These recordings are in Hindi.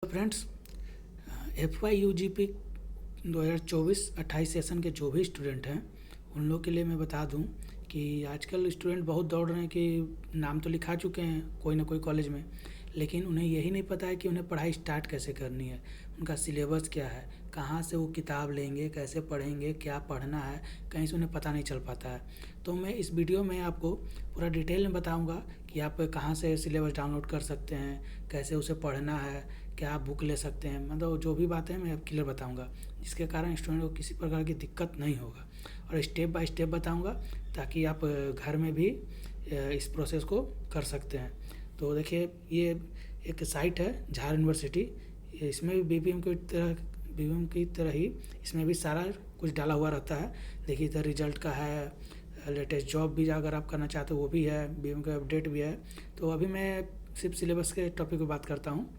फ्रेंड्स, FY UGP 2024-28 सेशन के जो भी स्टूडेंट हैं उन लोग के लिए मैं बता दूं कि आजकल स्टूडेंट बहुत दौड़ रहे हैं कि नाम तो लिखा चुके हैं कोई ना कोई कॉलेज में, लेकिन उन्हें यही नहीं पता है कि उन्हें पढ़ाई स्टार्ट कैसे करनी है, उनका सिलेबस क्या है, कहाँ से वो किताब लेंगे, कैसे पढ़ेंगे, क्या पढ़ना है, कहीं से उन्हें पता नहीं चल पाता है। तो मैं इस वीडियो में आपको पूरा डिटेल में बताऊंगा कि आप कहाँ से सिलेबस डाउनलोड कर सकते हैं, कैसे उसे पढ़ना है, क्या आप बुक ले सकते हैं, मतलब जो भी बातें हैं मैं क्लियर बताऊंगा, जिसके कारण स्टूडेंट को किसी प्रकार की दिक्कत नहीं होगा और स्टेप बाय स्टेप बताऊंगा ताकि आप घर में भी इस प्रोसेस को कर सकते हैं। तो देखिए, ये एक साइट है झार यूनिवर्सिटी, इसमें भी बीबीएम की तरह ही इसमें भी सारा कुछ डाला हुआ रहता है। देखिए इधर रिजल्ट का है, लेटेस्ट जॉब भी अगर आप करना चाहते हो वो भी है, बीबीएम का अपडेट भी है। तो अभी मैं सिर्फ सिलेबस के टॉपिक पर बात करता हूँ।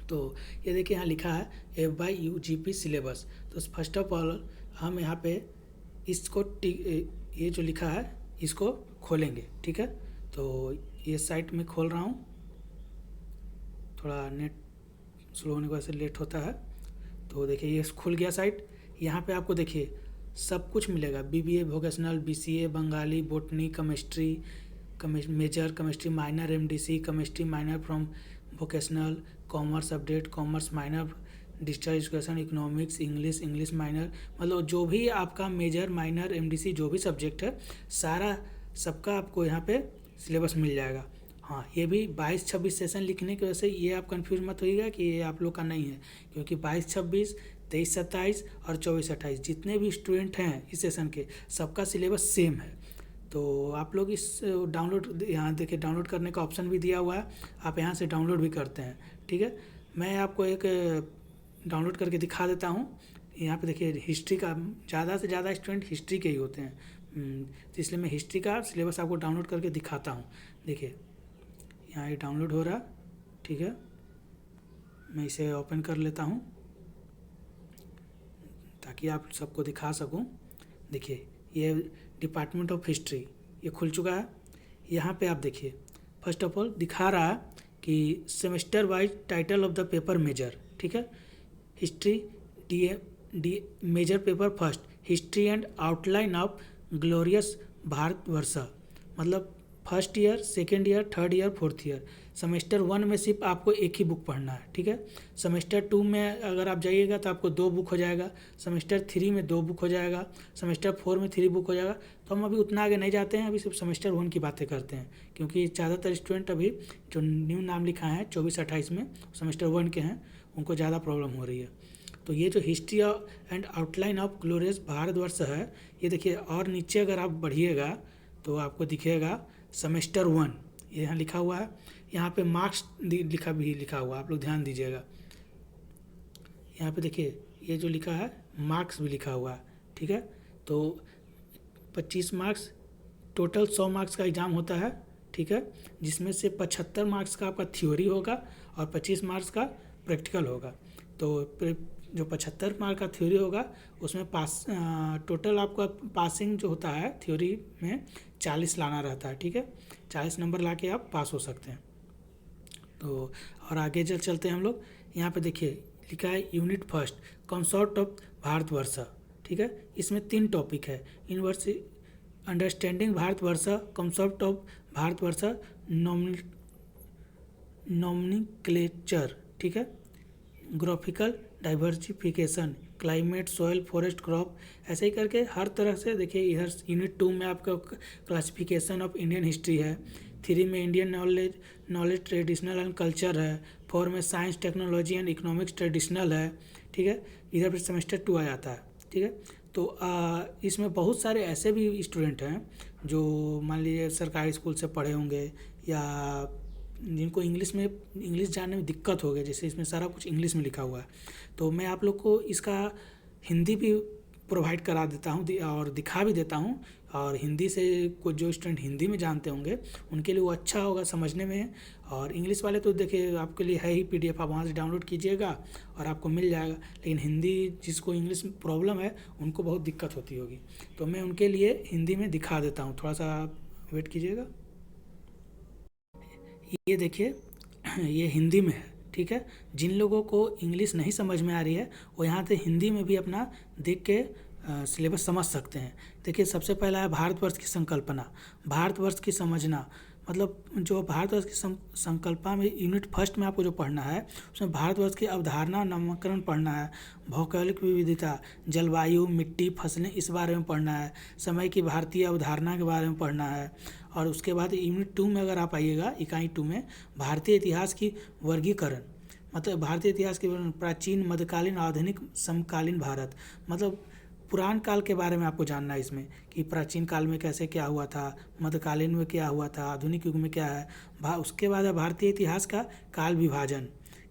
तो ये देखिए यहाँ लिखा है FY UGP सिलेबस। तो फर्स्ट ऑफ ऑल हम यहाँ पे इसको ये जो लिखा है इसको खोलेंगे, ठीक है। तो ये साइट में खोल रहा हूँ, थोड़ा नेट स्लो होने की वजह से लेट होता है। तो देखिए ये खुल गया साइट। यहाँ पे आपको देखिए सब कुछ मिलेगा, BBA vocational, BCA Bengali, botany, chemistry, major chemistry minor, MDC chemistry minor from vocational, commerce update, commerce minor, digital education, economics, English minor, मतलब जो भी आपका मेजर माइनर MDC जो भी सब्जेक्ट है सारा सबका आपको यहाँ पे सिलेबस मिल जाएगा। हाँ, ये भी 22-26 सेशन लिखने की वजह से ये आप कंफ्यूज मत होइएगा कि ये आप लोग का नहीं है, क्योंकि 22-26, 23-27 और 24-28 जितने भी स्टूडेंट हैं इस सेशन के सबका सिलेबस सेम है। तो आप लोग इस डाउनलोड, यहाँ देखिए डाउनलोड करने का ऑप्शन भी दिया हुआ है, आप यहाँ से डाउनलोड भी करते हैं, ठीक है। मैं आपको एक डाउनलोड करके दिखा देता हूँ। यहाँ पे देखिए हिस्ट्री का ज़्यादा से ज़्यादा स्टूडेंट हिस्ट्री के ही होते हैं, तो इसलिए मैं हिस्ट्री का सिलेबस आपको डाउनलोड करके दिखाता हूँ। देखिए यहाँ ये डाउनलोड हो रहा, ठीक है। मैं इसे ओपन कर लेता हूँ ताकि आप सबको दिखा सकूँ। देखिए ये डिपार्टमेंट ऑफ हिस्ट्री ये खुल चुका है। यहाँ पे आप देखिए फर्स्ट ऑफ ऑल दिखा रहा है कि semester wise title of the paper major, ठीक है। History the major paper first, history and outline of glorious Bharatvarsh, मतलब first year, second year, third year, fourth year. Semester 1 में सिर्फ आपको एक ही बुक पढ़ना है, ठीक है। सेमेस्टर 2 में अगर आप जाइएगा तो आपको 2 बुक हो जाएगा, सेमेस्टर 3 में 2 बुक हो जाएगा, सेमेस्टर 4 में 3 बुक हो जाएगा। तो हम अभी उतना आगे नहीं जाते हैं, अभी सिर्फ सेमेस्टर 1 की बातें करते हैं, क्योंकि ज़्यादातर स्टूडेंट अभी जो न्यू नाम लिखा है 24-28 में सेमेस्टर 1 के हैं, उनको ज़्यादा प्रॉब्लम हो रही है। तो ये जो history and outline of glorious Bharatvarsh है, ये देखिए, और नीचे अगर आप बढ़िएगा तो आपको दिखेगा सेमेस्टर 1, ये यहाँ लिखा हुआ है। यहाँ पे मार्क्स लिखा हुआ है, आप लोग ध्यान दीजिएगा। यहाँ पे देखिए ये जो लिखा है मार्क्स भी लिखा हुआ है, ठीक है। तो 25 मार्क्स टोटल 100 मार्क्स का एग्ज़ाम होता है, ठीक है, जिसमें से 75 मार्क्स का आपका थ्योरी होगा और 25 मार्क्स का प्रैक्टिकल होगा। तो जो 75 मार्क का थ्योरी होगा उसमें टोटल आपका पासिंग जो होता है थ्योरी में 40 लाना रहता है, ठीक है। 40 नंबर ला के आप पास हो सकते हैं। तो और आगे चलते हैं हम लोग। यहाँ पे देखिए लिखा है unit first concept of Bharatvarsh, ठीक है। इसमें 3 टॉपिक है, university understanding Bharatvarsh, concept of Bharatvarsh, nomenclature, ठीक है, graphical diversification, climate, soil, forest, crop, ऐसे ही करके हर तरह से। देखिए इधर यूनिट 2 में आपका क्लासिफिकेशन ऑफ इंडियन हिस्ट्री है, 3 में Indian knowledge traditional and culture है, 4 में science technology and economics traditional है, ठीक है। इधर फिर सेमेस्टर 2 आ जाता है, ठीक है। तो इसमें बहुत सारे ऐसे भी स्टूडेंट हैं जो मान लीजिए सरकारी स्कूल से पढ़े होंगे या जिनको इंग्लिश जानने में दिक्कत हो गई, जैसे इसमें सारा कुछ इंग्लिश में लिखा हुआ है। तो मैं आप लोग को इसका हिंदी भी प्रोवाइड करा देता हूँ और दिखा भी देता हूँ, और हिंदी से कुछ जो स्टूडेंट हिंदी में जानते होंगे उनके लिए वो अच्छा होगा समझने में। और इंग्लिश वाले तो देखिए आपके लिए है ही PDF, आप वहाँ से डाउनलोड कीजिएगा और आपको मिल जाएगा, लेकिन हिंदी जिसको इंग्लिश प्रॉब्लम है उनको बहुत दिक्कत होती होगी, तो मैं उनके लिए हिंदी में दिखा देता हूँ, थोड़ा सा वेट कीजिएगा। ये देखिए ये हिंदी में है, ठीक है। जिन लोगों को इंग्लिश नहीं समझ में आ रही है वो यहाँ से हिंदी में भी अपना देख के सिलेबस समझ सकते हैं। देखिए, सबसे पहला है भारतवर्ष की संकल्पना। भारतवर्ष की समझना मतलब जो भारतवर्ष की संकल्पना में यूनिट फर्स्ट में आपको जो पढ़ना है उसमें भारतवर्ष की अवधारणा नामकरण पढ़ना है, भौगोलिक विविधता, जलवायु, मिट्टी, फसलें, इस बारे में पढ़ना है, समय की भारतीय अवधारणा के बारे में पढ़ना है। और उसके बाद यूनिट 2 में अगर आप आइएगा, इकाई 2 में भारतीय इतिहास की वर्गीकरण, मतलब भारतीय इतिहास के प्राचीन, मध्यकालीन, आधुनिक, समकालीन भारत, मतलब पुरान काल के बारे में आपको जानना है इसमें कि प्राचीन काल में कैसे क्या हुआ था, मध्यकालीन में क्या हुआ था, आधुनिक युग में क्या है। उसके बाद है भारतीय इतिहास का काल विभाजन,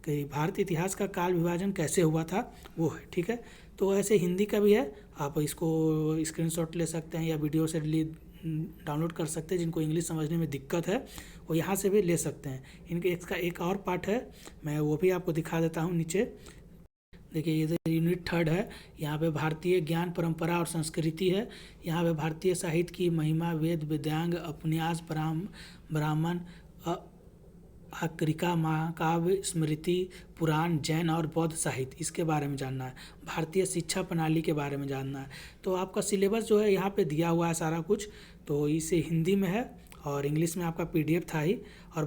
कि भारतीय इतिहास का काल विभाजन कैसे हुआ था वो है, ठीक है। तो ऐसे हिंदी का भी है, आप इसको स्क्रीनशॉट ले सकते हैं या वीडियो से डाउनलोड कर सकते हैं। जिनको इंग्लिश समझने में दिक्कत है वो यहाँ से भी ले सकते हैं। इनके इसका एक और पार्ट है, मैं वो भी आपको दिखा देता हूँ नीचे। देखिए, ये यूनिट 3 है। यहाँ पे भारतीय ज्ञान, परंपरा और संस्कृति है। यहाँ पे भारतीय साहित्य की महिमा, वेद, वेदांग, उपन्यास, ब्राह्मण, आक्रिका, महाकाव्य, स्मृति, पुराण, जैन और बौद्ध साहित्य, इसके बारे में जानना है। भारतीय शिक्षा प्रणाली के बारे में जानना है। तो आपका सिलेबस जो है यहाँ पे दिया हुआ है सारा कुछ, तो इसे हिंदी में है और इंग्लिश में आपका PDF था ही, और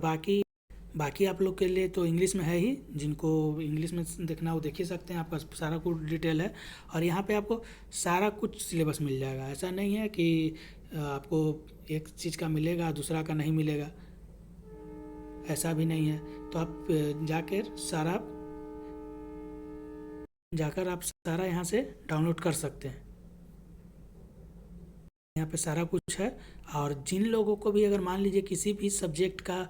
बाकी आप लोग के लिए तो इंग्लिश में है ही। जिनको इंग्लिश में देखना वो देख ही सकते हैं, आपका सारा कुछ डिटेल है। और यहाँ पे आपको सारा कुछ सिलेबस मिल जाएगा। ऐसा नहीं है कि आपको एक चीज़ का मिलेगा दूसरा का नहीं मिलेगा, ऐसा भी नहीं है। तो आप जाकर आप सारा यहाँ से डाउनलोड कर सकते हैं। यहाँ पे सारा कुछ है। और जिन लोगों को भी अगर मान लीजिए किसी भी सब्जेक्ट का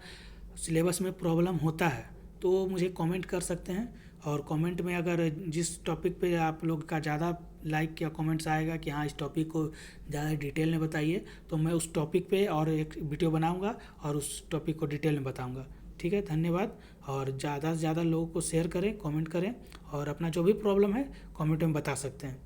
सिलेबस में प्रॉब्लम होता है तो मुझे कमेंट कर सकते हैं। और कमेंट में अगर जिस टॉपिक पे आप लोग का ज़्यादा लाइक या कमेंट्स आएगा कि हाँ इस टॉपिक को ज़्यादा डिटेल में बताइए, तो मैं उस टॉपिक पे और एक वीडियो बनाऊंगा और उस टॉपिक को डिटेल में बताऊंगा। ठीक है, धन्यवाद। और ज़्यादा से ज़्यादा लोगों को शेयर करें, कमेंट करें, और अपना जो भी प्रॉब्लम है कमेंट में बता सकते हैं।